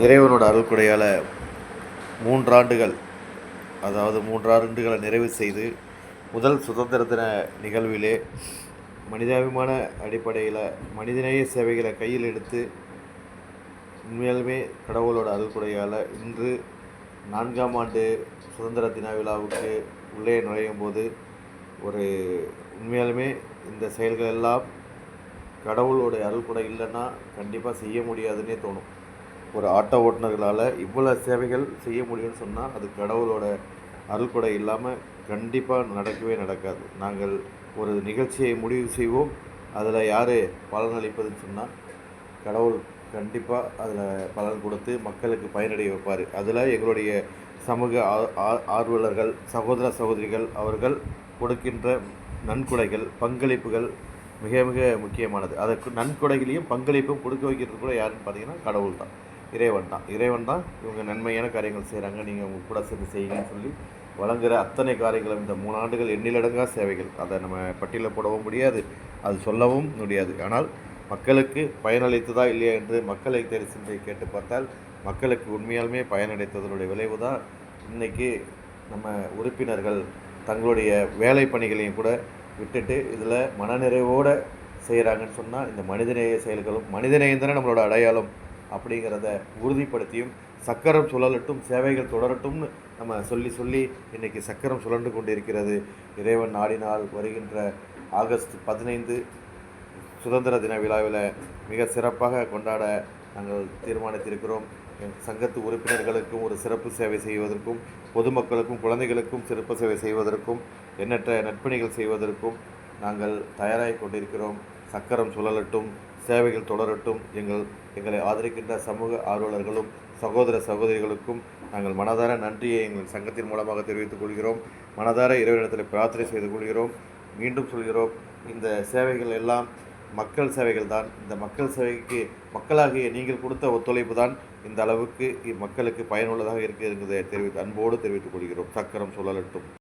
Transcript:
இறைவனோட அருள்கொடையால் 3 ஆண்டுகள், அதாவது 3 ஆண்டுகளை நிறைவு செய்து முதல் சுதந்திர தின நிகழ்விலே மனிதாபிமான அடிப்படையில் மனிதநேய சேவைகளை கையில் எடுத்து உண்மையாலுமே கடவுளோட அருள்கொடையால் இன்று 4ஆம் ஆண்டு சுதந்திர தின விழாவுக்கு உள்ளே நுழையும் போது ஒரு உண்மையாலுமே இந்த செயல்கள் எல்லாம் கடவுளோட அருள்கொடை இல்லைன்னா கண்டிப்பாக செய்ய முடியாதுன்னே தோணும். ஒரு ஆட்டோ ஓட்டுநர்களால் இவ்வளோ சேவைகள் செய்ய முடியும்னு சொன்னால் அது கடவுளோட அருள்கொடை இல்லாமல் கண்டிப்பாக நடக்கவே நடக்காது. நாங்கள் ஒரு நிகழ்ச்சியை முடிவு செய்வோம், அதில் யார் பலனளிப்பதுன்னு சொன்னால் கடவுள் கண்டிப்பாக அதில் பலன் கொடுத்து மக்களுக்கு பயனடைய வைப்பார். அதில் எங்களுடைய சமூக ஆர்வலர்கள், சகோதர சகோதரிகள் அவர்கள் கொடுக்கின்ற நன்கொடைகள், பங்களிப்புகள் மிக மிக முக்கியமானது. அதற்கு நன்கொடைகளையும் பங்களிப்பும் கொடுக்க வைக்கிறது கூட யாருன்னு பார்த்தீங்கன்னா கடவுள் தான், இறைவன் தான் இவங்க நன்மையான காரியங்கள் செய்கிறாங்க, நீங்கள் உங்கள் கூட சேர்ந்து செய்யுங்கன்னு சொல்லி வழங்குகிற அத்தனை காரியங்களும் இந்த 3 ஆண்டுகள் எண்ணிலடங்கா சேவைகள். அதை நம்ம பட்டியலில் போடவும் முடியாது, அது சொல்லவும் முடியாது. ஆனால் மக்களுக்கு பயனளித்ததா இல்லையா என்று மக்களை தேடி சென்று கேட்டு பார்த்தால் மக்களுக்கு உண்மையாலுமே பயனளித்ததனுடைய விளைவு தான் இன்றைக்கி நம்ம உறுப்பினர்கள் தங்களுடைய வேலை பணிகளையும் கூட விட்டுட்டு இதில் மனநிறைவோடு செய்கிறாங்கன்னு சொன்னால் இந்த மனிதநேய செயல்களும் மனிதநேயம் தானே நம்மளோட அடையாளம் அப்படிங்கிறத உறுதிப்படுத்தியும் சக்கரம் சுழலட்டும், சேவைகள் தொடரட்டும்னு நம்ம சொல்லி இன்றைக்கி சக்கரம் சுழன்று கொண்டிருக்கிறது. இறைவன் நாடினால் வருகின்ற ஆகஸ்ட் 15 சுதந்திர தின விழாவில் மிக சிறப்பாக கொண்டாட நாங்கள் தீர்மானித்திருக்கிறோம். சங்கத்து உறுப்பினர்களுக்கும் ஒரு சிறப்பு சேவை செய்வதற்கும், பொதுமக்களுக்கும் குழந்தைகளுக்கும் சிறப்பு சேவை செய்வதற்கும், எண்ணற்ற நற்பணிகள் செய்வதற்கும் நாங்கள் தயாராகி கொண்டிருக்கிறோம். சக்கரம் சுழலட்டும், சேவைகள் தொடரட்டும். எங்களை ஆதரிக்கின்ற சமூக ஆர்வலர்களும் சகோதர சகோதரிகளுக்கும் நாங்கள் மனதார நன்றியை எங்கள் சங்கத்தின் மூலமாக தெரிவித்துக் கொள்கிறோம். மனதார இறைவனிடத்தில் பிரார்த்தனை செய்து கொள்கிறோம். மீண்டும் சொல்கிறோம், இந்த சேவைகள் எல்லாம் மக்கள் சேவைகள் தான். இந்த மக்கள் சேவைக்கு மக்களாகிய நீங்கள் கொடுத்த ஒத்துழைப்பு தான் இந்த அளவுக்கு மக்களுக்கு பயனுள்ளதாக இருக்கிறது என்பதை அன்போடு தெரிவித்துக் கொள்கிறோம். சக்கரம் சுழலட்டும்.